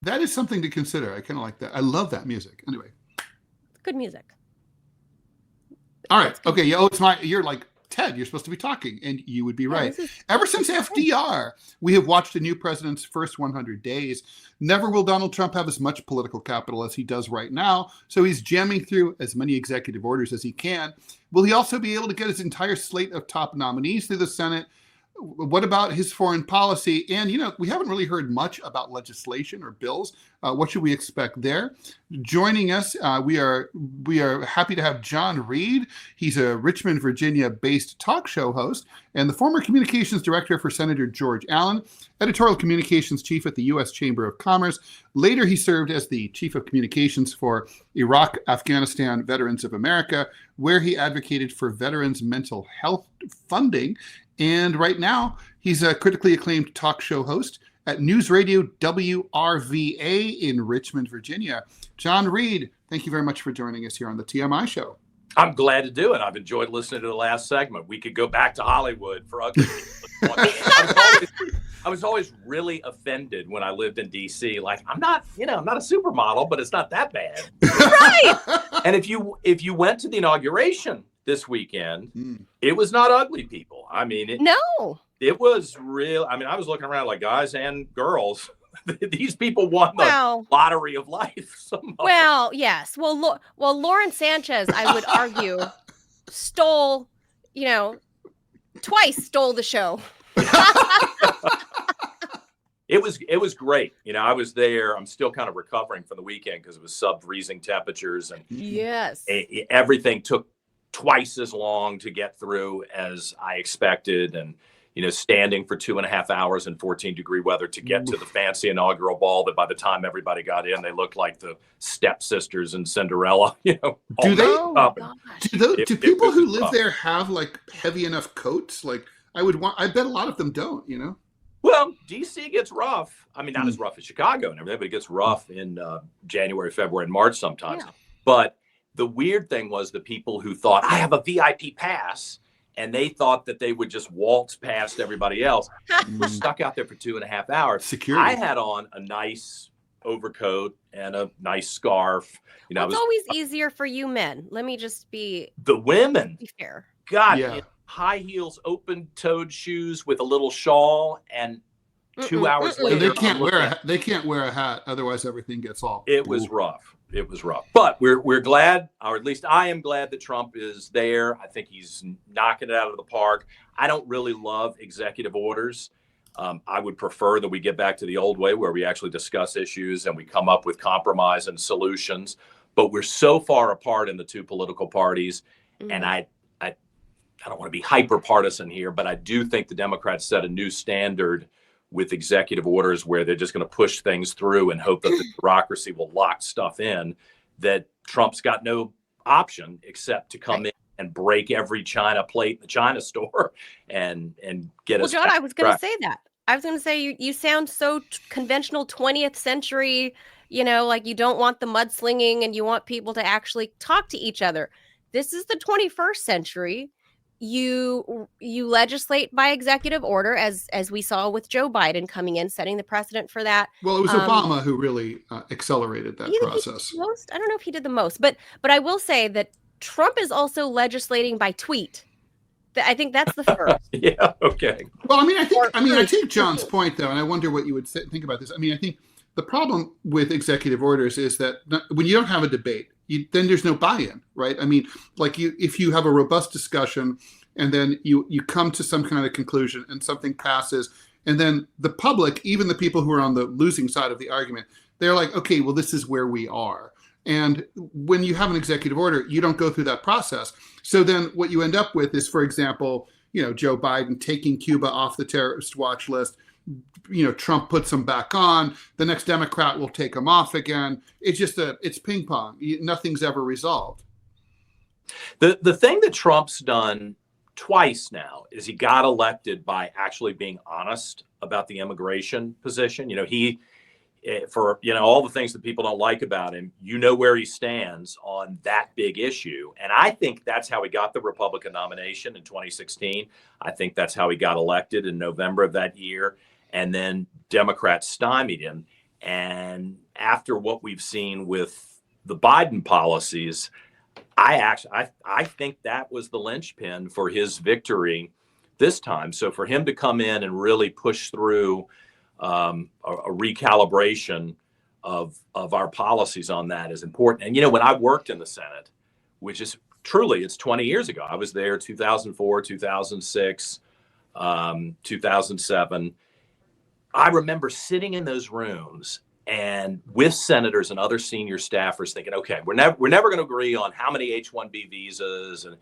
That is something to consider. I kind of like that. I love that music. Anyway. Good music. All right. Okay. Yeah. You're like, Ted, you're supposed to be talking, and you would be right. Ever since FDR, we have watched the new president's first 100 days. Never will Donald Trump have as much political capital as he does right now, so he's jamming through as many executive orders as he can. Will he also be able to get his entire slate of top nominees through the Senate? What about his foreign policy? And, we haven't really heard much about legislation or bills. What should we expect there? Joining us, we are happy to have John Reid. He's a Richmond, Virginia-based talk show host and the former communications director for Senator George Allen, editorial communications chief at the U.S. Chamber of Commerce. Later, he served as the chief of communications for Iraq, Afghanistan Veterans of America, where he advocated for veterans' mental health funding. And right now, he's a critically acclaimed talk show host at News Radio WRVA in Richmond, Virginia. John Reid, thank you very much for joining us here on the TMI Show. I'm glad to do it. I've enjoyed listening to the last segment. We could go back to Hollywood for ugly people. I was always really offended when I lived in D.C. Like, I'm not a supermodel, but it's not that bad. Right. And if you went to the inauguration this weekend, it was not ugly people. I mean, it was real. I mean, I was looking around like guys and girls. These people won the lottery of life. Well, yes. Well, Lauren Sanchez, I would argue, stole the show. It was great. I was there. I'm still kind of recovering from the weekend because it was sub-freezing temperatures, and yes, everything took twice as long to get through as I expected. And, standing for 2.5 hours in 14-degree weather to get to the fancy inaugural ball that by the time everybody got in, they looked like the stepsisters in Cinderella, Do people who live there have like heavy enough coats? Like I bet a lot of them don't, Well, DC gets rough. I mean, not as rough as Chicago and everything, but it gets rough in January, February, and March sometimes. Yeah. But the weird thing was the people who thought, I have a VIP pass, and they thought that they would just waltz past everybody else, were stuck out there for 2.5 hours. Security. I had on a nice overcoat and a nice scarf. It's always easier for you men. Let me just be the women. Be fair. God, high heels, open-toed shoes with a little shawl, and 2 hours later, they can't wear a hat, otherwise everything gets all. It was rough. It was rough, but we're glad, or at least I am glad that Trump is there. I think he's knocking it out of the park. I don't really love executive orders. I would prefer that we get back to the old way where we actually discuss issues and we come up with compromise and solutions. But we're so far apart in the two political parties, and I don't want to be hyper partisan here, but I do think the Democrats set a new standard with executive orders where they're just going to push things through and hope that the bureaucracy will lock stuff in, that Trump's got no option except to come in and break every China plate in the China store and get us. Well, John, I was going to say that. I was going to say, you sound so conventional 20th century, like you don't want the mudslinging and you want people to actually talk to each other. This is the 21st century. You legislate by executive order, as we saw with Joe Biden coming in, setting the precedent for that. Well, it was Obama who really accelerated that process. I don't know if he did the most, but I will say that Trump is also legislating by tweet. I think that's the first. Yeah. Okay. Well, I take John's point though, and I wonder what you would think about this. I mean, I think the problem with executive orders is that when you don't have a debate, then there's no buy-in, right? I mean, like if you have a robust discussion and then you come to some kind of conclusion and something passes, and then the public, even the people who are on the losing side of the argument, they're like, okay, well, this is where we are. And when you have an executive order, you don't go through that process. So then what you end up with is, for example, Joe Biden taking Cuba off the terrorist watch list. Trump puts them back on. The next Democrat will take them off again. It's just it's ping pong. Nothing's ever resolved. The thing that Trump's done twice now is he got elected by actually being honest about the immigration position. He, for all the things that people don't like about him, where he stands on that big issue. And I think that's how he got the Republican nomination in 2016. I think that's how he got elected in November of that year. And then Democrats stymied him. And after what we've seen with the Biden policies, I think that was the linchpin for his victory this time. So for him to come in and really push through a recalibration of our policies on that is important. And, when I worked in the Senate, which is truly, it's 20 years ago. I was there 2004, 2006, 2007. I remember sitting in those rooms and with senators and other senior staffers thinking, okay, we're never going to agree on how many H-1B visas, and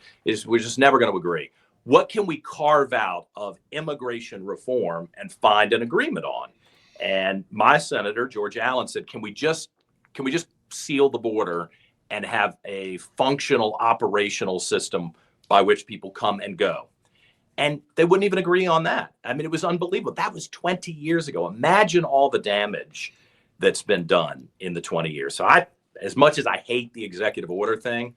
we're just never going to agree. What can we carve out of immigration reform and find an agreement on? And my senator, George Allen, said, can we just seal the border and have a functional operational system by which people come and go? And they wouldn't even agree on that. I mean, it was unbelievable. That was 20 years ago. Imagine all the damage that's been done in the 20 years. So as much as I hate the executive order thing,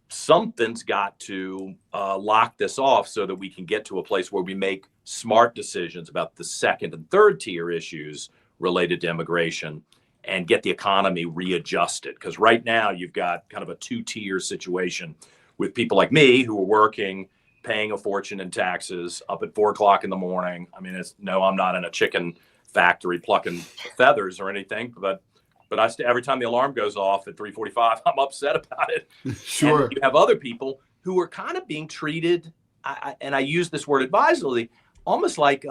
something's got to lock this off so that we can get to a place where we make smart decisions about the second and third tier issues related to immigration and get the economy readjusted. Because right now you've got kind of a two-tier situation with people like me who are working, paying a fortune in taxes up at 4 o'clock in the morning. I mean, I'm not in a chicken factory plucking feathers or anything, but every time the alarm goes off at 3:45, I'm upset about it. Sure. And you have other people who are kind of being treated, and I use this word advisedly, almost like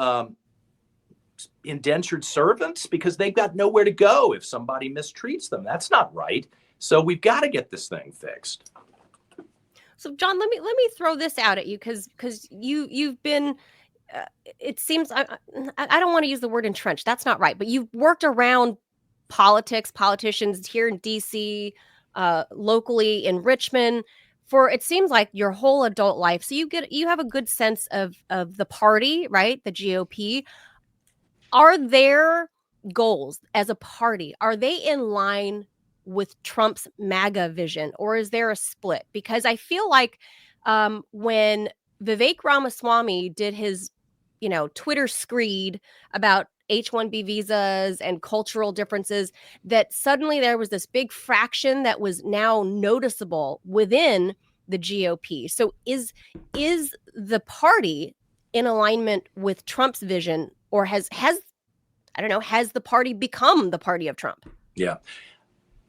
indentured servants, because they've got nowhere to go if somebody mistreats them. That's not right. So we've got to get this thing fixed. So, John, let me throw this out at you because you've been. It seems I don't want to use the word entrenched. That's not right. But you've worked around politicians here in D.C., locally in Richmond, for it seems like your whole adult life. So you have a good sense of the party, right? The GOP. Are their goals as a party, are they in line with Trump's MAGA vision, or is there a split? Because I feel like when Vivek Ramaswamy did his, Twitter screed about H-1B visas and cultural differences, that suddenly there was this big fraction that was now noticeable within the GOP. So is the party in alignment with Trump's vision, or has the party become the party of Trump? Yeah.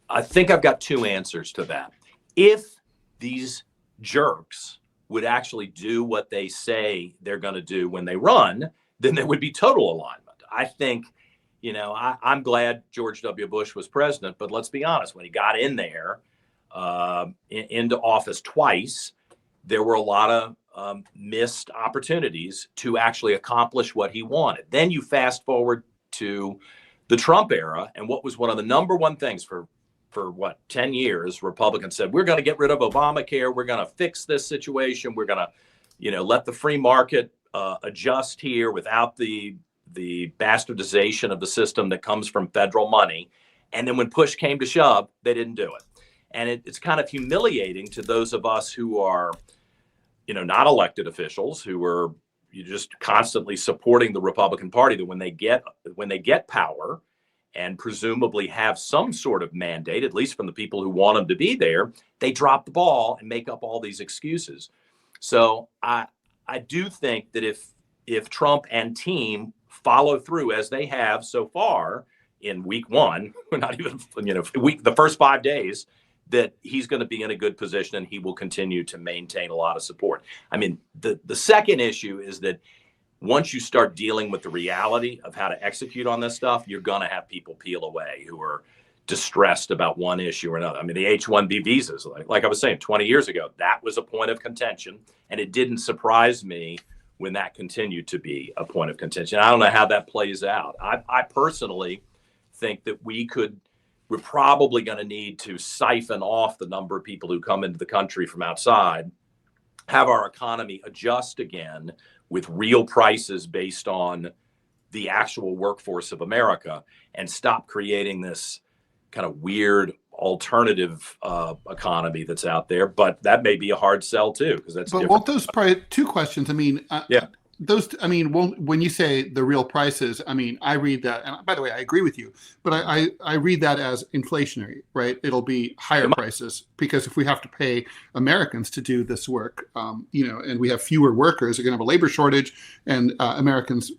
I think I've got two answers to that. If these jerks would actually do what they say they're going to do when they run, then there would be total alignment. I think, I'm glad George W. Bush was president, but let's be honest, when he got in there, into office twice, there were a lot of missed opportunities to actually accomplish what he wanted. Then you fast forward to the Trump era, and what was one of the number one things for 10 years, Republicans said, we're going to get rid of Obamacare. We're going to fix this situation. We're going to, let the free market adjust here without the bastardization of the system that comes from federal money. And then when push came to shove, they didn't do it. And it's kind of humiliating to those of us who are, not elected officials, who are just constantly supporting the Republican Party, that when they get power and presumably have some sort of mandate, at least from the people who want them to be there, they drop the ball and make up all these excuses. So I do think that if Trump and team follow through as they have so far in week one, not even, the first 5 days, that he's going to be in a good position and he will continue to maintain a lot of support. I mean, the second issue is that once you start dealing with the reality of how to execute on this stuff, you're going to have people peel away who are distressed about one issue or another. I mean, the H-1B visas, like I was saying, 20 years ago, that was a point of contention. And it didn't surprise me when that continued to be a point of contention. I don't know how that plays out. I personally think that we're probably going to need to siphon off the number of people who come into the country from outside, have our economy adjust again with real prices based on the actual workforce of America, and stop creating this kind of weird alternative economy that's out there. But that may be a hard sell too, because that's. But different. won't those probably two questions? I mean, yeah. when you say the real prices, I mean, I read that, and by the way, I agree with you, but I read that as inflationary, right? It'll be higher prices because if we have to pay Americans to do this work, and we have fewer workers, we're going to have a labor shortage, and Americans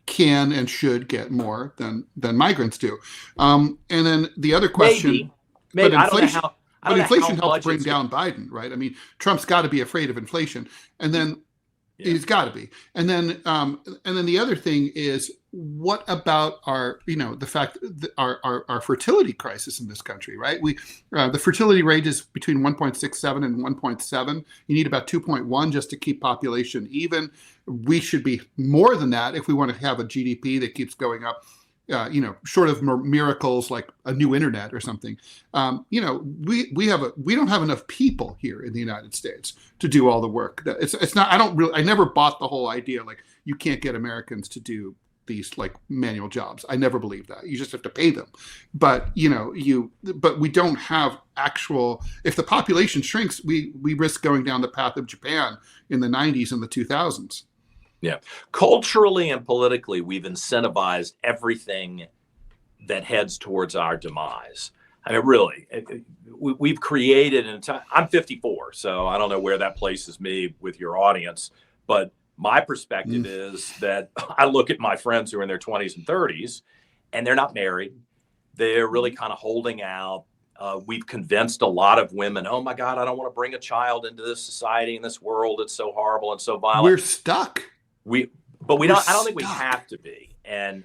can and should get more than migrants do. And then the other question, maybe but inflation, I don't know inflation how helps bring down Biden, right? I mean, Trump's got to be afraid of inflation, and then he's got to be. And then the other thing is, what about our, the fact that our fertility crisis in this country, right? The fertility rate is between 1.67 and 1.7. You need about 2.1 just to keep population even. We should be more than that if we want to have a GDP that keeps going up. Short of miracles like a new internet or something, we don't have enough people here in the United States to do all the work. It's not. I never bought the whole idea like you can't get Americans to do these like manual jobs. I never believed that. You just have to pay them. But but we don't have actual. If the population shrinks, we risk going down the path of Japan in the 90s and the 2000s. Yeah. Culturally and politically, we've incentivized everything that heads towards our demise. I mean, really, we've created I'm 54, so I don't know where that places me with your audience, but my perspective is that I look at my friends who are in their 20s and 30s, and they're not married. They're really kind of holding out. We've convinced a lot of women, oh my God, I don't want to bring a child into this society, in this world. It's so horrible and so violent. We're stuck. I don't think we have to be. And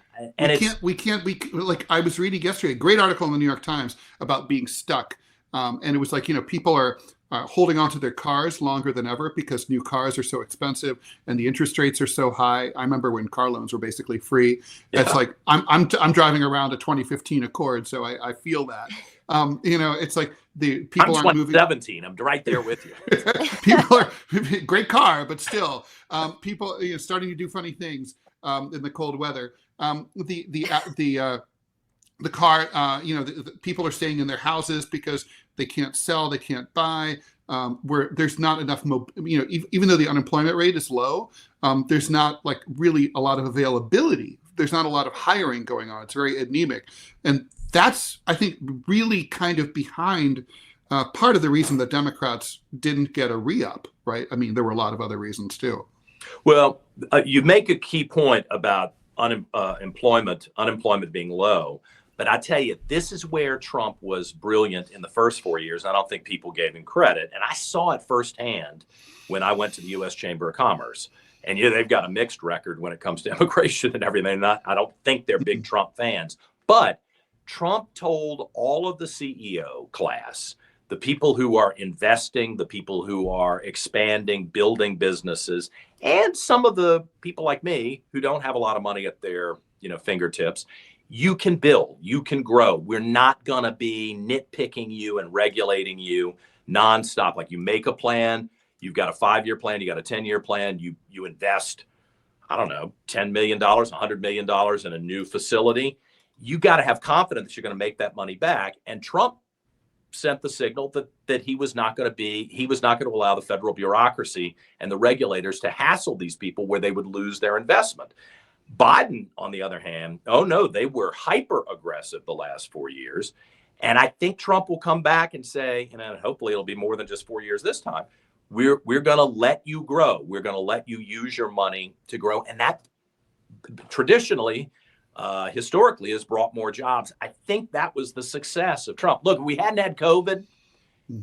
we can't be like, I was reading yesterday, a great article in the New York Times about being stuck. And it was like, people are holding on to their cars longer than ever because new cars are so expensive and the interest rates are so high. I remember when car loans were basically free. Yeah. It's like, I'm driving around a 2015 Accord. So I feel that, it's like the people aren't moving. 17. I'm right there with you. People are great car, but still people starting to do funny things in the cold weather. The car, the people are staying in their houses because they can't sell, they can't buy. Where there's not enough, even though the unemployment rate is low, there's not like really a lot of availability. There's not a lot of hiring going on. It's very anemic, and that's, I think, really kind of behind part of the reason that Democrats didn't get a re-up, right? I mean, there were a lot of other reasons too. Well, you make a key point about unemployment being low. But I tell you, this is where Trump was brilliant in the first 4 years. I don't think people gave him credit. And I saw it firsthand when I went to the U.S. Chamber of Commerce. And they've got a mixed record when it comes to immigration and everything. I don't think they're big Trump fans. But Trump told all of the CEO class, the people who are investing, the people who are expanding, building businesses, and some of the people like me who don't have a lot of money at their fingertips, you can build, you can grow. We're not going to be nitpicking you and regulating you nonstop. Like, you make a plan, you've got a 5-year plan, you got a 10-year plan, you invest, I don't know, $10 million, $100 million in a new facility. You got to have confidence that you're going to make that money back. And Trump sent the signal that he was not going to allow the federal bureaucracy and the regulators to hassle these people where they would lose their investment. Biden, on the other hand, they were hyper aggressive the last 4 years. And I think Trump will come back and say, and hopefully it'll be more than just 4 years this time, we're going to let you grow. We're going to let you use your money to grow. And that traditionally, historically, has brought more jobs. I think that was the success of Trump. Look, we hadn't had COVID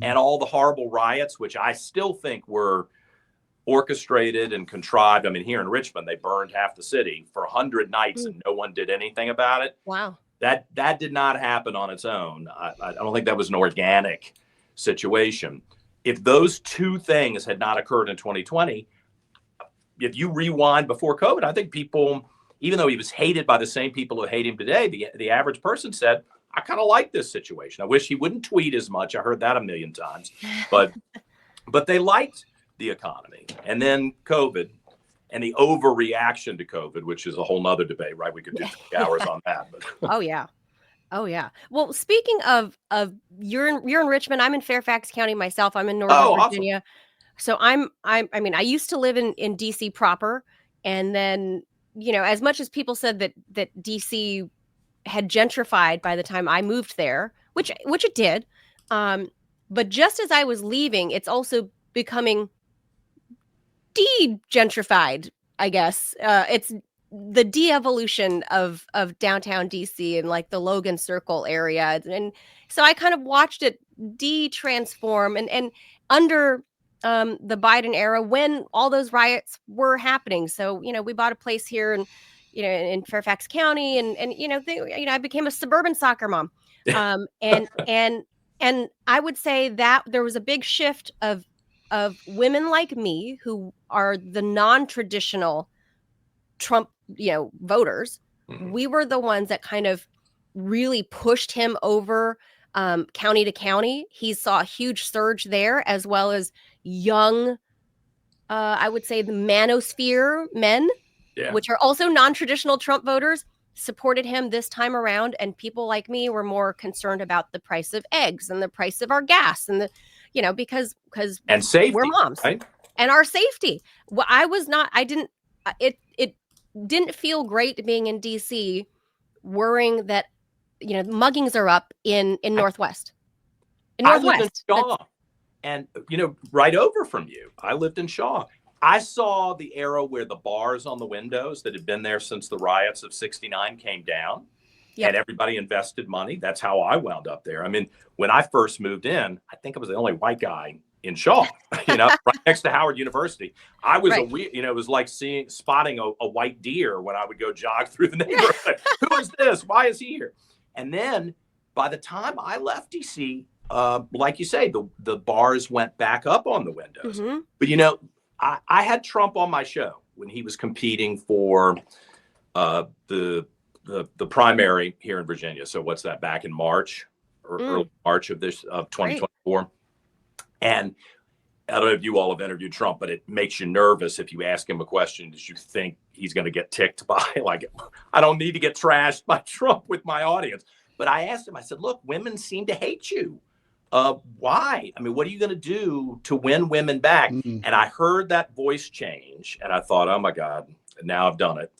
and all the horrible riots, which I still think were orchestrated and contrived. I mean, here in Richmond, they burned half the city for 100 nights and no one did anything about it. Wow. That did not happen on its own. I don't think that was an organic situation. If those two things had not occurred in 2020, if you rewind before COVID, I think people, even though he was hated by the same people who hate him today, the average person said, I kind of like this situation. I wish he wouldn't tweet as much. I heard that a million times, but they liked the economy. And then COVID and the overreaction to COVID, which is a whole nother debate, right? We could do 3 hours on that. But. Oh yeah. Well, speaking of you're in Richmond, I'm in Fairfax County myself. I'm in Northern Virginia. Awesome. So I used to live in DC proper, And then, as much as people said that DC had gentrified by the time I moved there, which it did, but just as I was leaving, it's also becoming de-gentrified, I guess. It's the de-evolution of downtown DC and like the Logan Circle area. And so I kind of watched it de-transform and under the Biden era when all those riots were happening. So, we bought a place here and, in Fairfax County and I became a suburban soccer mom. And I would say that there was a big shift of women like me who are the non-traditional Trump, voters. Mhm. We were the ones that kind of really pushed him over county to county. He saw a huge surge there, as well as young, I would say the manosphere men, which are also non-traditional Trump voters, supported him this time around. And people like me were more concerned about the price of eggs and the price of our gas and because and safety, we're moms, right? And our safety. Well, it didn't feel great being in DC, worrying that, muggings are up in Northwest. I lived in Shaw, and right over from you. I lived in Shaw. I saw the era where the bars on the windows that had been there since the riots of '69 came down. Yep. And everybody invested money. That's how I wound up there. I mean, when I first moved in, I think I was the only white guy in Shaw, right next to Howard University. I was it was like spotting a white deer when I would go jog through the neighborhood. Who is this? Why is he here? And then by the time I left DC, like you say, the bars went back up on the windows. Mm-hmm. But I had Trump on my show when he was competing for the primary here in Virginia. So what's that, back in March or early March of 2024. Right. And I don't know if you all have interviewed Trump, but it makes you nervous if you ask him a question that you think he's going to get ticked by. Like, I don't need to get trashed by Trump with my audience. But I asked him, I said, look, women seem to hate you. Why? I mean, what are you going to do to win women back? Mm-hmm. And I heard that voice change and I thought, oh my God, now I've done it.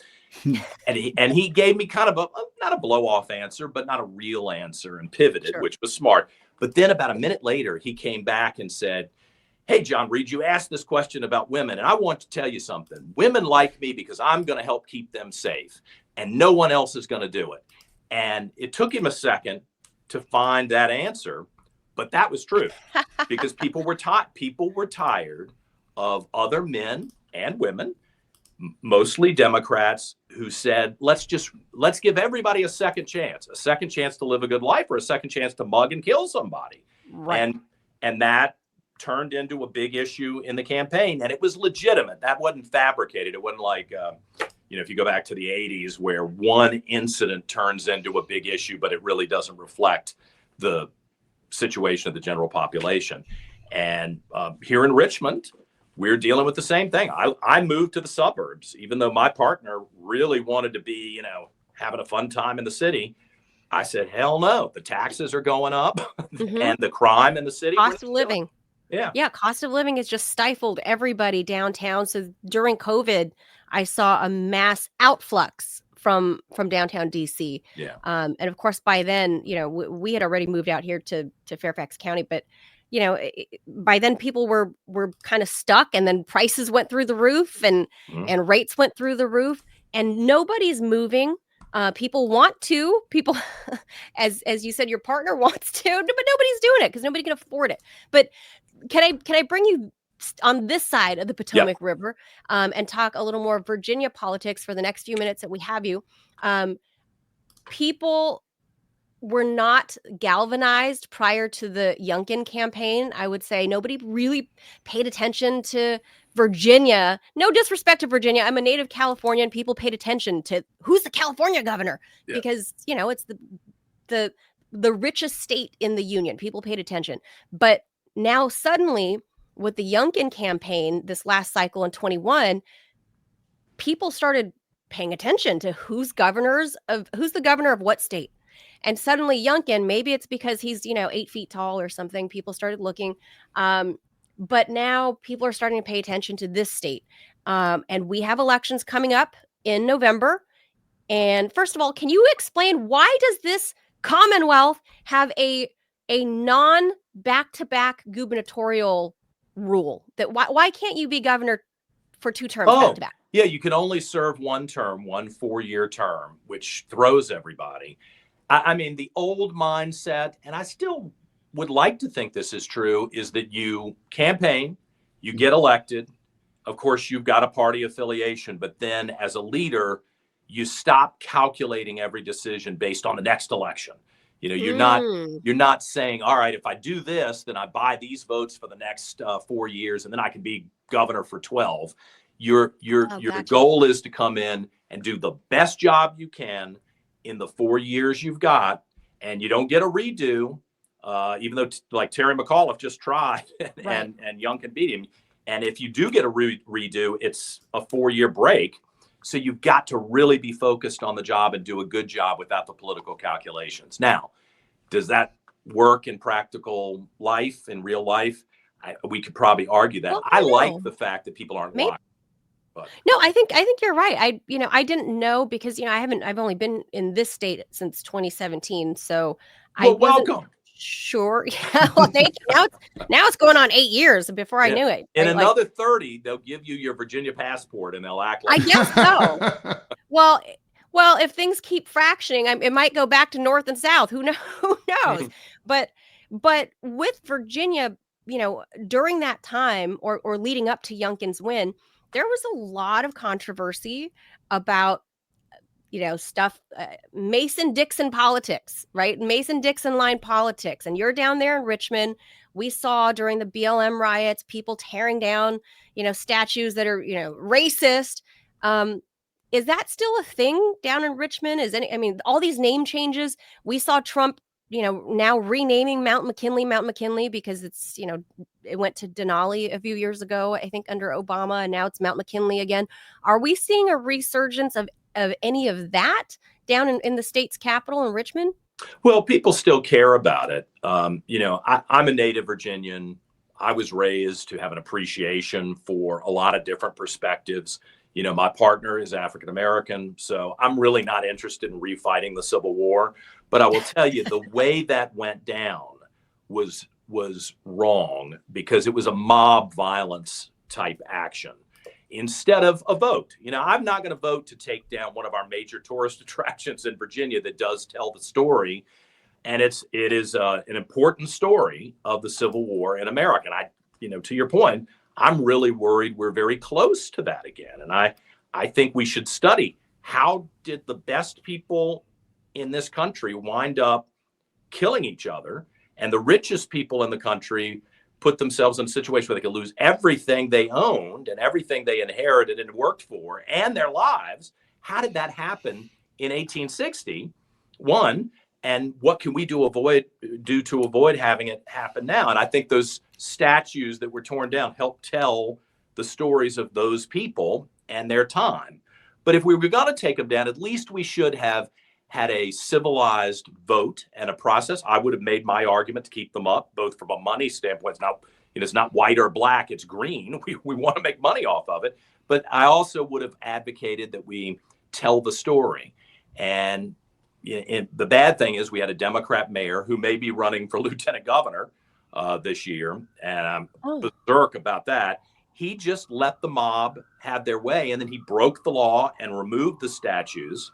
and he gave me kind of not a blow off answer, but not a real answer, and pivoted, which was smart. But then about a minute later, he came back and said, hey, John Reid, you asked this question about women, and I want to tell you something. Women like me because I'm going to help keep them safe, and no one else is going to do it. And it took him a second to find that answer, but that was true because people were tired of other men and women, mostly Democrats, who said, let's give everybody a second chance to live a good life, or a second chance to mug and kill somebody. Right. And that turned into a big issue in the campaign, and it was legitimate. That wasn't fabricated. It wasn't like, if you go back to the 80s where one incident turns into a big issue, but it really doesn't reflect the situation of the general population. And here in Richmond, we're dealing with the same thing. I moved to the suburbs, even though my partner really wanted to be, having a fun time in the city. I said, hell no, the taxes are going up and the crime in the city. Cost of living. Yeah. Cost of living has just stifled everybody downtown. So during COVID, I saw a mass outflux from downtown DC. Yeah. And of course, by then, we had already moved out here to Fairfax County, but by then people were kind of stuck, and then prices went through the roof and rates went through the roof, and nobody's moving. People want to, as you said, your partner wants to, but nobody's doing it because nobody can afford it. But can I bring you on this side of the Potomac River and talk a little more Virginia politics for the next few minutes that we have you? People were not galvanized prior to the Youngkin campaign. I would say nobody really paid attention to Virginia. No disrespect to Virginia. I'm a native Californian. People paid attention to who's the California governor because, it's the richest state in the union. People paid attention. But now suddenly with the Youngkin campaign, this last cycle in 21, people started paying attention to who's the governor of what state. And suddenly Youngkin, maybe it's because he's, 8 feet tall or something, people started looking. But now people are starting to pay attention to this state. And we have elections coming up in November. And first of all, can you explain why does this Commonwealth have a non back-to-back gubernatorial rule? That why can't you be governor for 2 terms back to back? Yeah, you can only serve one term, 1 4-year term, which throws everybody. I mean, the old mindset, and I still would like to think this is true, is that you campaign, you get elected. Of course, you've got a party affiliation, but then as a leader, you stop calculating every decision based on the next election. You know, you're not saying, all right, if I do this, then I buy these votes for the next 4 years, and then I can be governor for 12. Your goal is to come in and do the best job you can in the 4 years you've got, and you don't get a redo, even though like Terry McAuliffe just tried and Young can beat him. And if you do get a redo, it's a 4-year break. So you've got to really be focused on the job and do a good job without the political calculations. Now, does that work in practical life, in real life? We could probably argue that. Well, I like the fact that people aren't lying. But. No, I think you're right. I didn't know because I've only been in this state since 2017, so I wasn't welcome. Sure. Yeah. Well, thank you. Now it's going on 8 years before I knew it. In another 30, they'll give you your Virginia passport and they'll act like. I guess so. Well, if things keep fractioning, it might go back to North and South. Who knows? But with Virginia, during that time or leading up to Youngkin's win, there was a lot of controversy about, stuff, Mason-Dixon politics, right? Mason-Dixon line politics. And you're down there in Richmond. We saw during the BLM riots, people tearing down, statues that are, racist. Is that still a thing down in Richmond? All these name changes, we saw Trump, now renaming Mount McKinley because it's, it went to Denali a few years ago, I think under Obama, and now it's Mount McKinley again. Are we seeing a resurgence of any of that down in the state's capital in Richmond? Well, people still care about it. I'm a native Virginian. I was raised to have an appreciation for a lot of different perspectives. My partner is African-American, so I'm really not interested in refighting the Civil War. But I will tell you, the way that went down was wrong because it was a mob violence type action instead of a vote. I'm not going to vote to take down one of our major tourist attractions in Virginia that does tell the story. And it is an important story of the Civil War in America. And to your point, I'm really worried we're very close to that again. And I think we should study how did the best people in this country wind up killing each other, and the richest people in the country put themselves in a situation where they could lose everything they owned and everything they inherited and worked for and their lives. How did that happen in 1861? And what can we do to avoid having it happen now? And I think those statues that were torn down help tell the stories of those people and their time. But if we were going to take them down, at least we should have had a civilized vote and a process. I would have made my argument to keep them up, both from a money standpoint. It's not white or black, it's green. We want to make money off of it. But I also would have advocated that we tell the story. And the bad thing is we had a Democrat mayor who may be running for lieutenant governor this year. And I'm berserk about that. He just let the mob have their way. And then he broke the law and removed the statues.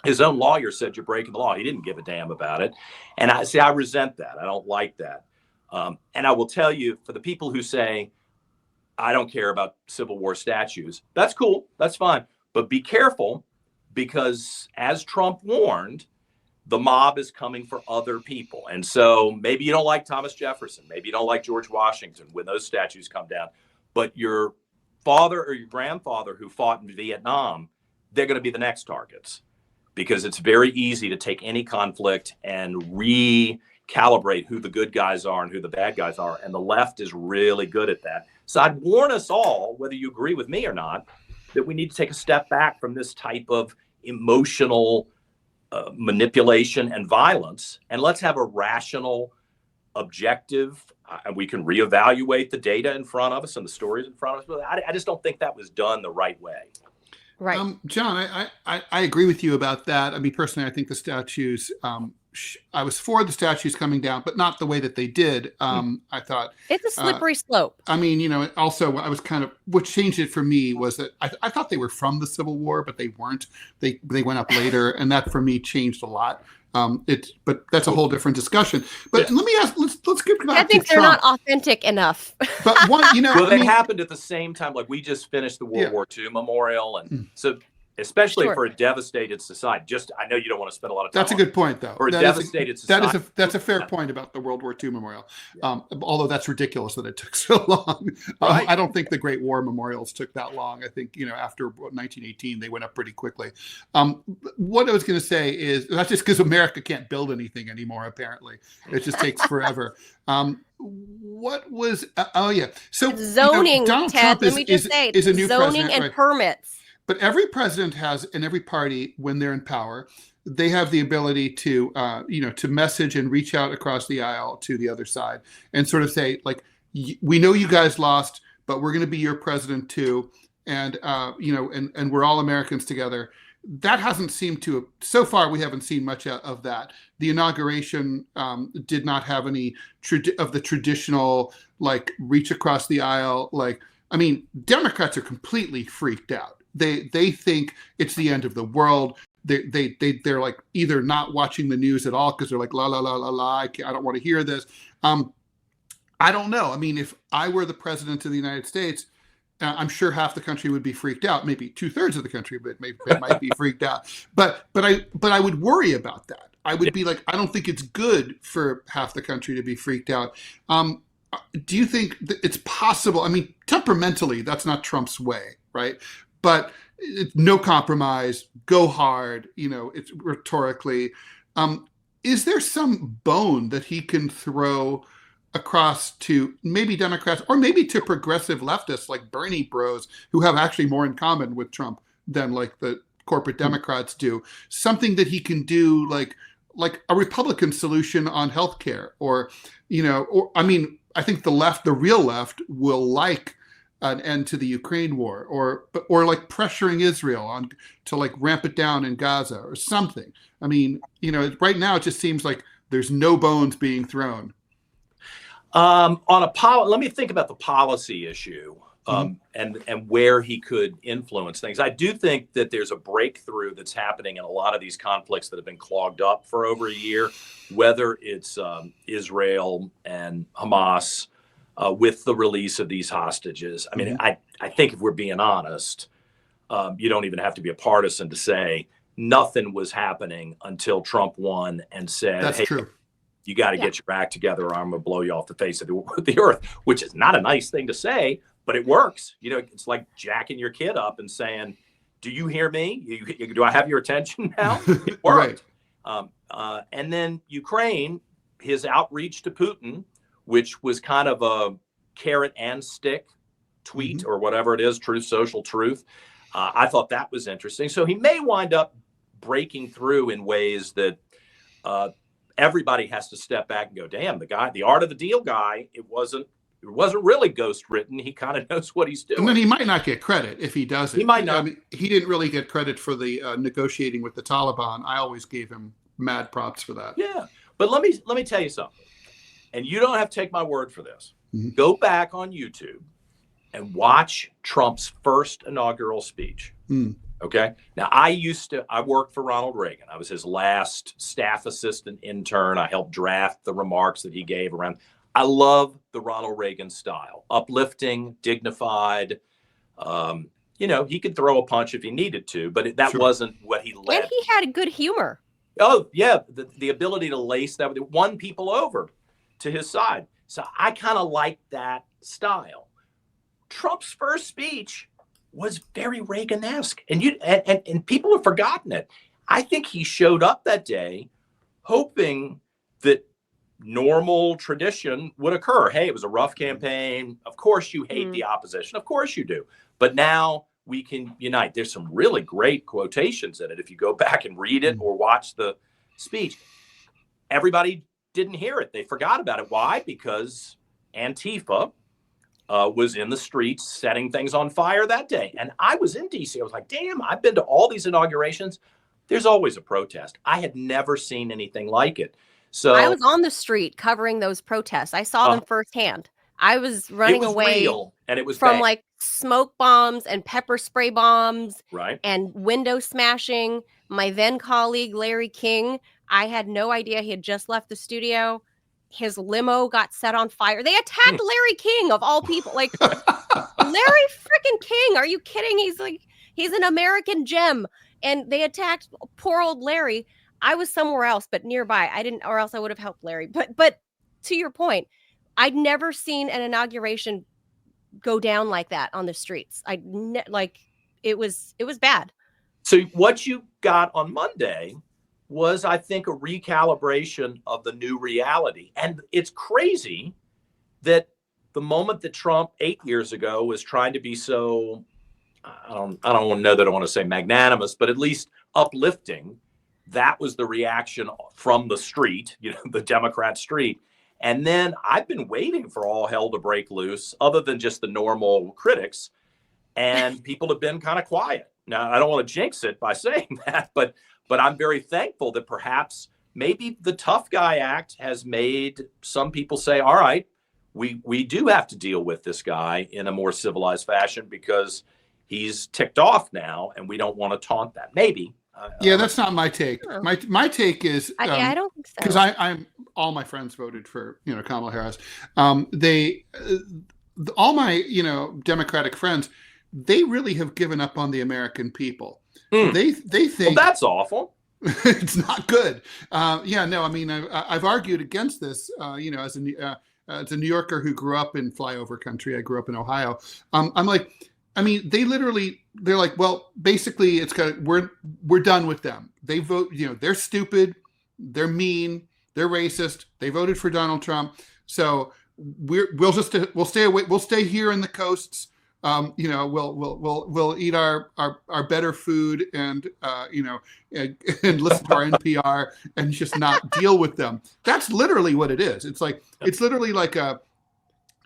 His own lawyer said, you're breaking the law. He didn't give a damn about it. And I resent that. I don't like that. And I will tell you, for the people who say, I don't care about Civil War statues, that's cool. That's fine. But be careful, because as Trump warned, the mob is coming for other people. And so maybe you don't like Thomas Jefferson. Maybe you don't like George Washington when those statues come down. But your father or your grandfather who fought in Vietnam, they're going to be the next targets. Because it's very easy to take any conflict and recalibrate who the good guys are and who the bad guys are. And the left is really good at that. So I'd warn us all, whether you agree with me or not, that we need to take a step back from this type of emotional manipulation and violence. And let's have a rational objective, and we can reevaluate the data in front of us and the stories in front of us. But I just don't think that was done the right way. Right. John, I agree with you about that. I mean, personally, I think the statues, I was for the statues coming down, but not the way that they did. I thought it's a slippery slope. I mean, also I was what changed it for me was that I thought they were from the Civil War, but they weren't. They went up later, and that for me changed a lot. But that's a whole different discussion. But let me ask. Let's get back to Trump. I think they're not authentic enough. But well, they happened at the same time. Like we just finished the World War II memorial, and so especially for a devastated society. I know you don't want to spend a lot of time. That's a good point, though. For a devastated society. That's a fair point about the World War II memorial. Although that's ridiculous that it took so long. Right. I don't think the Great War memorials took that long. I think after 1918 they went up pretty quickly. What I was going to say is that's just because America can't build anything anymore. Apparently, it just takes forever. What was? So zoning, Donald Ted. Trump Let me just say, is a new zoning president, and right? permits. But every president has, and every party, when they're in power, they have the ability to, to message and reach out across the aisle to the other side and sort of say, like, we know you guys lost, but we're going to be your president too, and and we're all Americans together. That hasn't seemed to. So far, we haven't seen much of that. The inauguration did not have any of the traditional reach across the aisle. I mean, Democrats are completely freaked out. They think it's the end of the world. They're like either not watching the news at all because they're like la la la la la. I don't want to hear this. I don't know. I mean, if I were the president of the United States, I'm sure half the country would be freaked out. Maybe 2/3 of the country, but maybe it might be freaked out. But I would worry about that. I would be like, I don't think it's good for half the country to be freaked out. Do you think that it's possible? I mean, temperamentally, that's not Trump's way, right? But it's no compromise, go hard, it's rhetorically. Is there some bone that he can throw across to maybe Democrats or maybe to progressive leftists like Bernie bros who have actually more in common with Trump than the corporate Democrats do? Something that he can do like a Republican solution on healthcare or I mean, I think the real left will like an end to the Ukraine war or pressuring Israel to ramp it down in Gaza or something. I mean, right now it just seems like there's no bones being thrown. Let me think about the policy issue and where he could influence things. I do think that there's a breakthrough that's happening in a lot of these conflicts that have been clogged up for over a year, whether it's Israel and Hamas, with the release of these hostages. I mean, I think if we're being honest, you don't even have to be a partisan to say nothing was happening until Trump won and said, that's true. You got to get your act together or I'm going to blow you off the face of the earth, which is not a nice thing to say, but it works. It's like jacking your kid up and saying, do you hear me? Do I have your attention now? It worked. Right. And then Ukraine, his outreach to Putin, which was kind of a carrot and stick tweet or whatever it is, truth, social truth. I thought that was interesting. So he may wind up breaking through in ways that everybody has to step back and go, damn, the art of the deal guy, it wasn't really ghost written. He kind of knows what he's doing. And then he might not get credit if he does it. He might not. I mean, he didn't really get credit for the negotiating with the Taliban. I always gave him mad props for that. Yeah. But let me tell you something. And you don't have to take my word for this. Go back on YouTube and watch Trump's first inaugural speech. Okay. Now, I worked for Ronald Reagan. I was his last staff assistant intern. I helped draft the remarks that he gave around. I love the Ronald Reagan style, uplifting, dignified. He could throw a punch if he needed to, but that wasn't what he led. And he had a good humor. Oh, yeah. The ability to lace that, won people over to his side. So I kind of like that style. Trump's first speech was very Reagan-esque, and people have forgotten it. I think he showed up that day hoping that normal tradition would occur. Hey, it was a rough campaign. Of course you hate the opposition. Of course you do. But now we can unite. There's some really great quotations in it. If you go back and read it or watch the speech, everybody didn't hear it. They forgot about it. Why? Because Antifa was in the streets setting things on fire that day. And I was in D.C. I was like, damn, I've been to all these inaugurations. There's always a protest. I had never seen anything like it. So I was on the street covering those protests. I saw them firsthand. I was running away real, and it was from bad. like smoke bombs and pepper spray bombs, right, and window smashing. My then colleague, Larry King, I had no idea he had just left the studio. His limo got set on fire. They attacked Larry King, of all people. Like, Larry freaking King. Are you kidding? He's an American gem. And they attacked poor old Larry. I was somewhere else, but nearby. I didn't, or else I would have helped Larry. But to your point, I'd never seen an inauguration go down like that on the streets. It was bad. So what you got on Monday was, I think, a recalibration of the new reality. And it's crazy that the moment that Trump 8 years ago was trying to be so, I don't know that I want to say magnanimous, but at least uplifting, that was the reaction from the street, the Democrat street. And then I've been waiting for all hell to break loose, other than just the normal critics. And people have been kind of quiet. Now, I don't want to jinx it by saying that, but I'm very thankful that perhaps maybe the tough guy act has made some people say, all right, we do have to deal with this guy in a more civilized fashion because he's ticked off now and we don't want to taunt that. Maybe. Yeah, that's not my take. My take is I don't think so, because I'm all my friends voted for Kamala Harris. All my Democratic friends, they really have given up on the American people. They think that's awful. It's not good. I mean, I've argued against this. As a New Yorker who grew up in flyover country, I grew up in Ohio. I'm like, I mean, they're like, well, basically, it's kind of we're done with them. They vote, they're stupid, they're mean, they're racist. They voted for Donald Trump, so we'll stay away. We'll stay here in the coasts. We'll eat our better food and and listen to our NPR and just not deal with them. That's literally what it is. It's literally like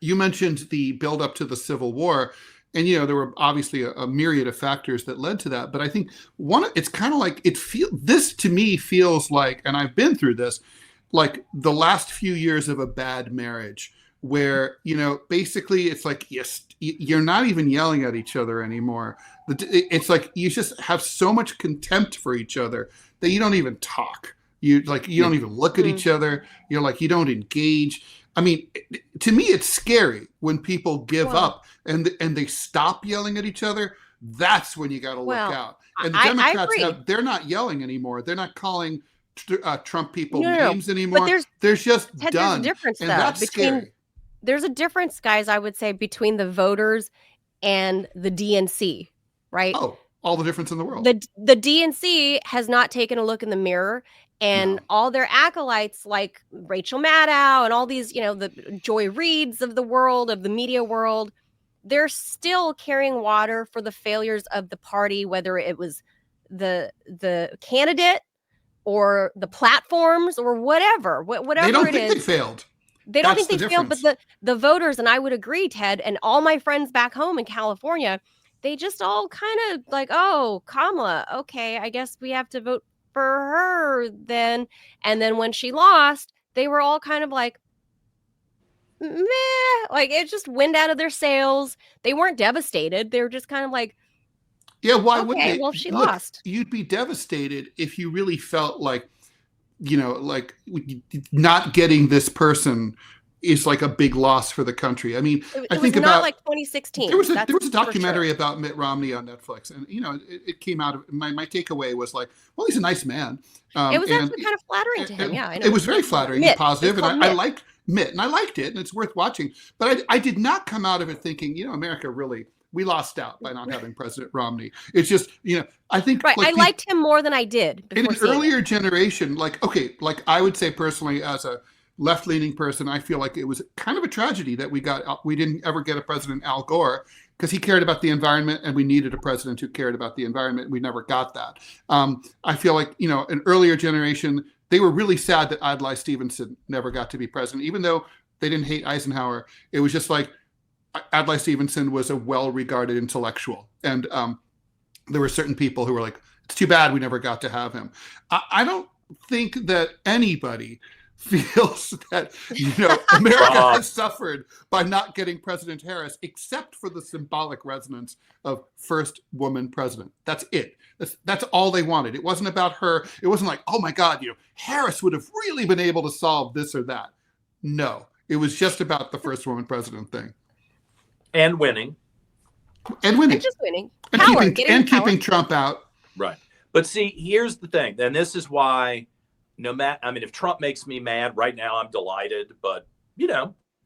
you mentioned the build up to the Civil War. And, there were obviously a myriad of factors that led to that. But I think it's kind of like this to me feels like, and I've been through this, like the last few years of a bad marriage where, basically it's like, yes, you're not even yelling at each other anymore. It's like you just have so much contempt for each other that you don't even talk. You don't even look at each other. You're like, you don't engage. I mean, to me, it's scary when people give up and they stop yelling at each other. That's when you got to look out. And the Democrats they're not yelling anymore. They're not calling Trump people names anymore. But they're just Ted, done. There's a difference, and though, that's scary. There's a difference, guys, I would say, between the voters and the DNC, right? Oh, all the difference in the world. The DNC has not taken a look in the mirror. And all their acolytes like Rachel Maddow and all these, the Joy Reids of the world, of the media world, they're still carrying water for the failures of the party, whether it was the candidate or the platforms or whatever they don't it think is. they failed. They don't think they failed, but the voters, and I would agree, Ted, and all my friends back home in California, they just all kind of like, oh, Kamala, okay, I guess we have to vote for her then. And then when she lost, they were all kind of like, meh, like it just went out of their sails. They weren't devastated. They were just kind of like, yeah, why wouldn't they? Well, she lost. You'd be devastated if you really felt like, like not getting this person is like a big loss for the country. I mean, I think was about not like 2016. There was a documentary about Mitt Romney on Netflix, and it came out of my takeaway was like, well, he's a nice man. It was actually kind of flattering to him. Yeah, I know. It was very flattering and positive, and I liked Mitt, and I liked it, and it's worth watching. But I did not come out of it thinking, America really, we lost out by not having President Romney. It's just, I think I liked him more than I did in an earlier generation. Like I would say personally, as a left-leaning person, I feel like it was kind of a tragedy that we didn't ever get a President Al Gore, because he cared about the environment, and we needed a president who cared about the environment. We never got that. I feel like, an earlier generation, they were really sad that Adlai Stevenson never got to be president, even though they didn't hate Eisenhower. It was just like Adlai Stevenson was a well-regarded intellectual. And there were certain people who were like, it's too bad we never got to have him. I don't think that anybody feels that, America has suffered by not getting President Harris, except for the symbolic resonance of first woman president. That's it. That's all they wanted. It wasn't about her. It wasn't like, oh my God, Harris would have really been able to solve this or that. No, it was just about the first woman president thing. And winning. And winning. And just winning. And keeping Trump out. Right. But see, here's the thing. And this is why, if Trump makes me mad right now, I'm delighted. But,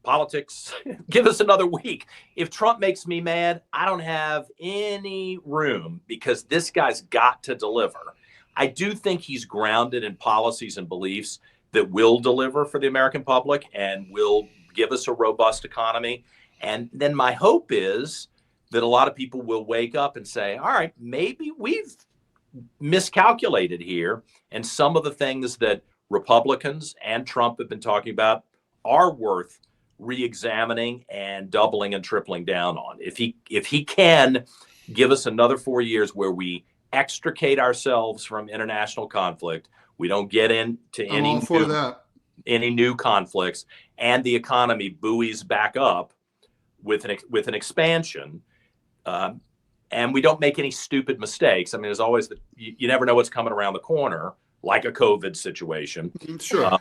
politics, give us another week. If Trump makes me mad, I don't have any room because this guy's got to deliver. I do think he's grounded in policies and beliefs that will deliver for the American public and will give us a robust economy. And then my hope is that a lot of people will wake up and say, all right, maybe we've miscalculated here. And some of the things that Republicans and Trump have been talking about are worth re-examining and doubling and tripling down on. If he can give us another 4 years where we extricate ourselves from international conflict, we don't get into any new conflicts, and the economy buoys back up with an expansion, and we don't make any stupid mistakes. There's always you never know what's coming around the corner, like a COVID situation. Sure.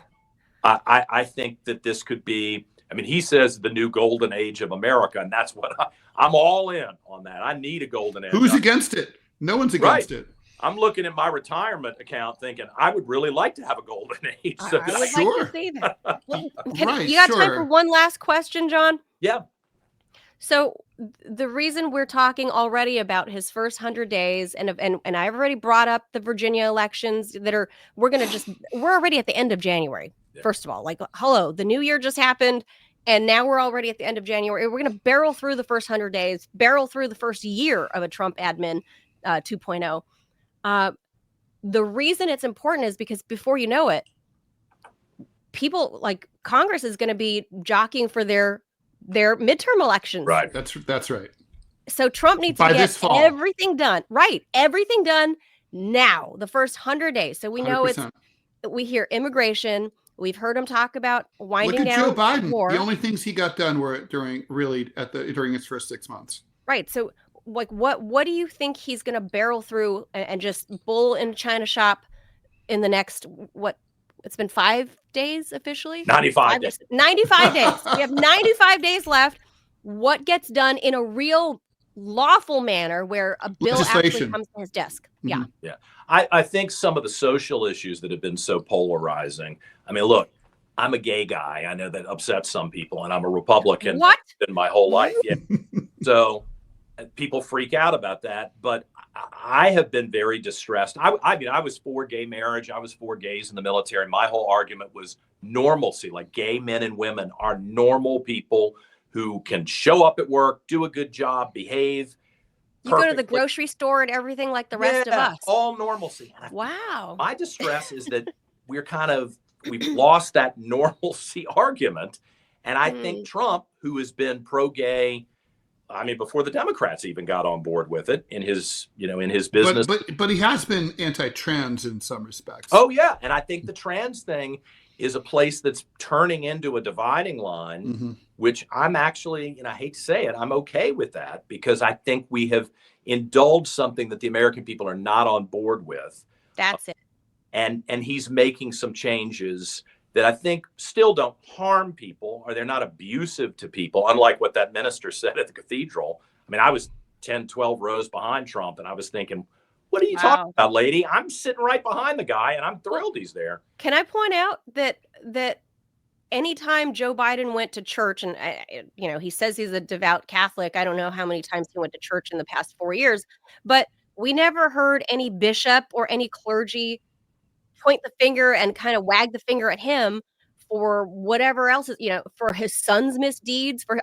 I think that this could be. He says the new golden age of America, and that's what I'm all in on that. I need a golden age. Who's against it? No one's against it. I'm looking at my retirement account thinking I would really like to have a golden age. I would like to see that. You got time for one last question, John? Yeah. So the reason we're talking already about his first 100 days, and I've already brought up the Virginia elections we're already at the end of January. Yeah. First of all, hello, the new year just happened, and now we're already at the end of January. We're going to barrel through the first 100 days, barrel through the first year of a Trump admin 2.0. The reason it's important is because before you know it, people like Congress is going to be jockeying for their midterm elections. Right. That's right. So Trump needs to get everything done. Right. Everything done now, the first 100 days. So we know 100%. We hear immigration. We've heard him talk about winding down. Look at Joe Biden. War. The only things he got done were during his first 6 months. Right. So what do you think he's going to barrel through and just bull in China shop in the next, it's been 5 days officially? 95 days. 95 days. We have 95 days left. What gets done in a real lawful manner where a bill actually comes to his desk? Mm-hmm. Yeah. Yeah. I think some of the social issues that have been so polarizing. Look, I'm a gay guy. I know that upsets some people, and I'm a Republican. What? In my whole life. Yeah. So people freak out about that, but I have been very distressed. I was for gay marriage. I was for gays in the military. My whole argument was normalcy. Like, gay men and women are normal people who can show up at work, do a good job, behave. You go to the grocery store and everything like the rest of us. All normalcy. Wow. My distress is that we've lost that normalcy argument. And I think Trump, who has been pro-gay, before the Democrats even got on board with it in his business. But he has been anti-trans in some respects. Oh, yeah. And I think the trans thing is a place that's turning into a dividing line, which I'm actually, and I hate to say it, I'm okay with that, because I think we have indulged something that the American people are not on board with. That's it. And he's making some changes that I think still don't harm people, or they're not abusive to people, unlike what that minister said at the cathedral. I was 10, 12 rows behind Trump, and I was thinking, what are you talking about, lady? I'm sitting right behind the guy, and I'm thrilled he's there. Can I point out that anytime Joe Biden went to church, and he says he's a devout Catholic. I don't know how many times he went to church in the past 4 years, but we never heard any bishop or any clergy point the finger and kind of wag the finger at him for whatever else, for his son's misdeeds, or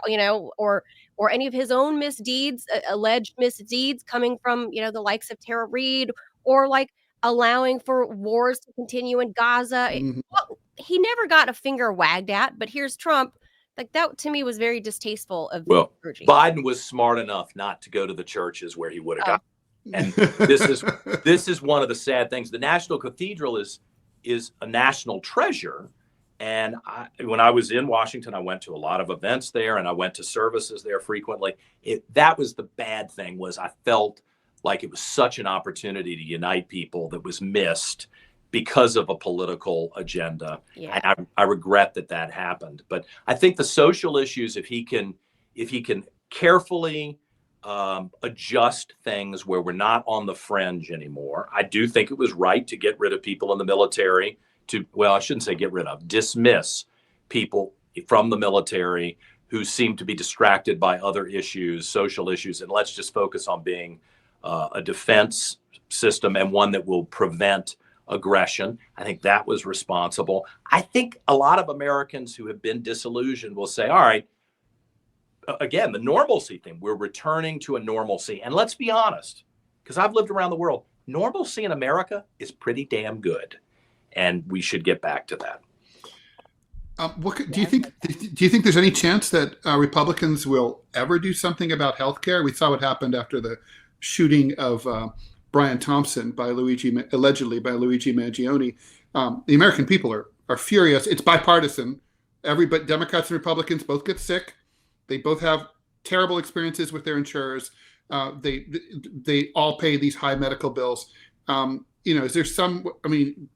any of his own misdeeds, alleged misdeeds coming from, the likes of Tara Reid, or like allowing for wars to continue in Gaza. Well, he never got a finger wagged at, but here's Trump. Like, that to me was very distasteful of Well, clergy. Biden was smart enough not to go to the churches where he would have got. And this is one of the sad things. The National Cathedral is a national treasure. And when I was in Washington, I went to a lot of events there, and I went to services there frequently. That was the bad thing, was I felt like it was such an opportunity to unite people that was missed because of a political agenda. Yeah. And I regret that happened. But I think the social issues, if he can carefully adjust things where we're not on the fringe anymore. I do think it was right to get rid of people in the military, I shouldn't say get rid of, dismiss people from the military who seem to be distracted by other issues, social issues, and let's just focus on being a defense system and one that will prevent aggression. I think that was responsible. I think a lot of Americans who have been disillusioned will say, all right, again, the normalcy thing, we're returning to a normalcy. And let's be honest, because I've lived around the world, normalcy in America is pretty damn good. And we should get back to that. Do you think there's any chance that Republicans will ever do something about healthcare? We saw what happened after the shooting of Brian Thompson allegedly by Luigi Mangione. The American people are furious. It's bipartisan. But Democrats and Republicans both get sick. They both have terrible experiences with their insurers. They all pay these high medical bills. Is there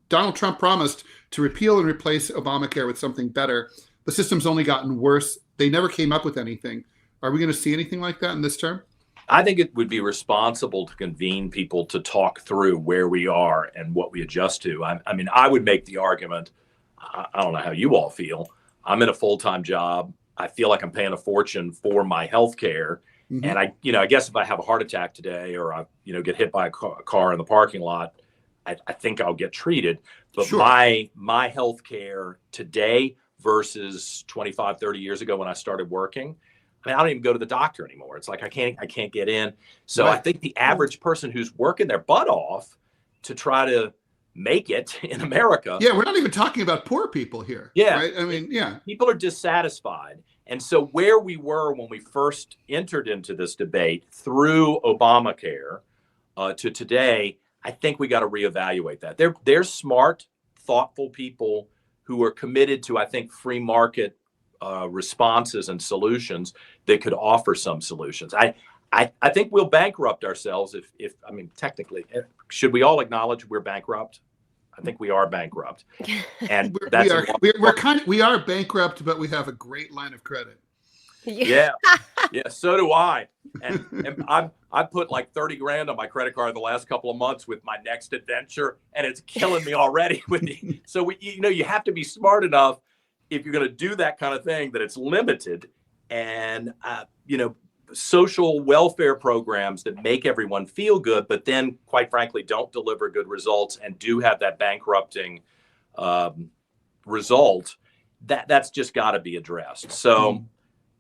Donald Trump promised to repeal and replace Obamacare with something better. The system's only gotten worse. They never came up with anything. Are we going to see anything like that in this term? I think it would be responsible to convene people to talk through where we are and what we adjust to. I would make the argument, I don't know how you all feel. I'm in a full-time job. I feel like I'm paying a fortune for my health care. Mm-hmm. And I guess if I have a heart attack today or I, get hit by a car in the parking lot, I think I'll get treated. But sure. My health care today versus 25, 30 years ago when I started working, I don't even go to the doctor anymore. It's like I can't get in. So right. I think the average person who's working their butt off to try to make it in America. Yeah, we're not even talking about poor people here. Yeah. Right? People are dissatisfied. And so where we were when we first entered into this debate through Obamacare to today, I think we got to reevaluate that. They're smart, thoughtful people who are committed to, I think, free market responses and solutions that could offer some solutions. I think we'll bankrupt ourselves if technically, should we all acknowledge we're bankrupt? I think we are bankrupt, and we are bankrupt, but we have a great line of credit. Yeah. So do I, and I put like $30,000 on my credit card the last couple of months with my next adventure, and it's killing me already. So you have to be smart enough if you're going to do that kind of thing that it's limited, and social welfare programs that make everyone feel good, but then, quite frankly, don't deliver good results and do have that bankrupting result. That's just got to be addressed. So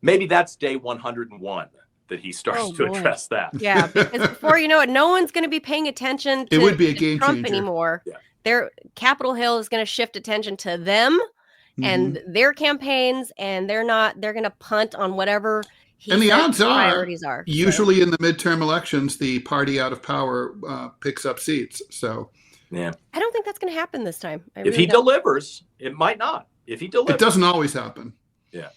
maybe that's day 101 that he starts to address that. Yeah, because before you know it, no one's going to be paying attention to it would be a game Trump changer. Anymore. Yeah. Their Capitol Hill is going to shift attention to them and their campaigns, and they're going to punt on whatever and the odds priorities are. Usually in the midterm elections, the party out of power picks up seats. So, yeah, I don't think that's going to happen this time. If he delivers, it might not. If he delivers, it doesn't always happen. Yeah.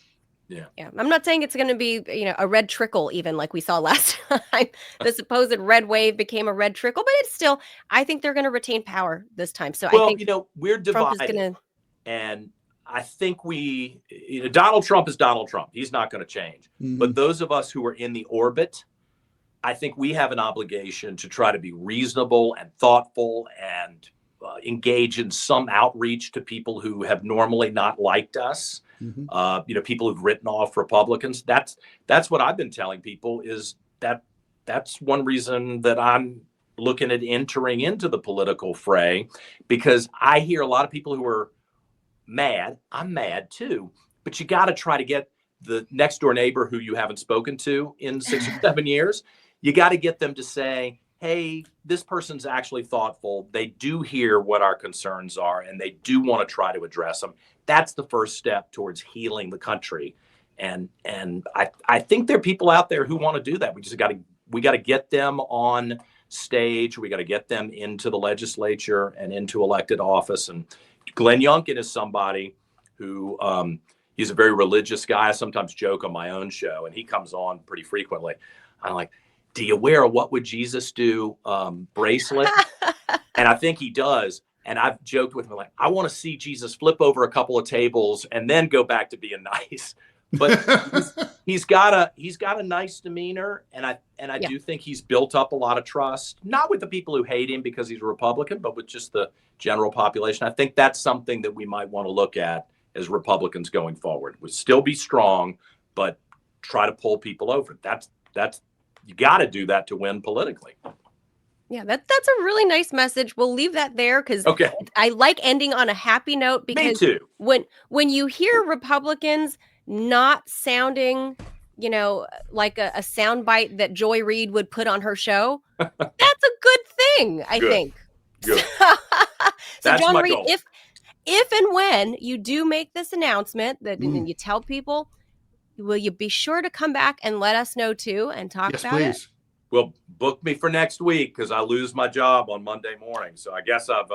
I'm not saying it's going to be, a red trickle, even like we saw last time. The supposed red wave became a red trickle, but it's still, I think they're going to retain power this time. So I think we're divided, Trump is going to, and I think Donald Trump is Donald Trump. He's not going to change. But those of us who are in the orbit, I think we have an obligation to try to be reasonable and thoughtful and engage in some outreach to people who have normally not liked us. People who've written off Republicans. That's what I've been telling people, is that's one reason that I'm looking at entering into the political fray, because I hear a lot of people who are mad. I'm mad too, but you got to try to get the next door neighbor who you haven't spoken to in 6 or 7 years. You got to get them to say, hey, this person's actually thoughtful. They do hear what our concerns are, and they do want to try to address them. That's the first step towards healing the country. And I think there are people out there who want to do that. We got to get them on stage. We got to get them into the legislature and into elected office. And Glenn Youngkin is somebody who he's a very religious guy. I sometimes joke on my own show, and he comes on pretty frequently. I'm like, do you wear a "What Would Jesus Do" bracelet? And I think he does. And I've joked with him, like, I want to see Jesus flip over a couple of tables and then go back to being nice. But he's got a nice demeanor, and I do think he's built up a lot of trust, not with the people who hate him because he's a Republican, but with just the general population. I think that's something that we might want to look at as Republicans going forward. We'll still be strong, but try to pull people over. That's you got to do that to win politically. Yeah, that's a really nice message. We'll leave that there because I like ending on a happy note, because Me too. when you hear Republicans not sounding, like a soundbite that Joy Reid would put on her show, that's a good thing, I think. Good. So That's John my Reid, goal. if and when you do make this announcement and you tell people, will you be sure to come back and let us know too and talk about it? Well, book me for next week because I lose my job on Monday morning. So I guess I'm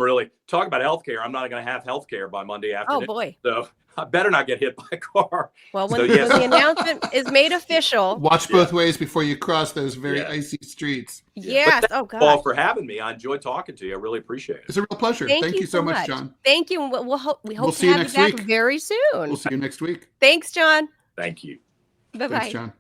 really talking about healthcare. I'm not going to have healthcare by Monday afternoon. Oh boy. So I better not get hit by a car. Well, when the announcement is made official, watch both ways before you cross those very icy streets. Yes. Oh God. Paul, for having me. I enjoyed talking to you. I really appreciate it. It's a real pleasure. Thank you so much, John. Thank you. We hope to see you have next you back week. very soon. We'll see you next week. Thanks, John. Thank you. Bye-bye. Thanks, John.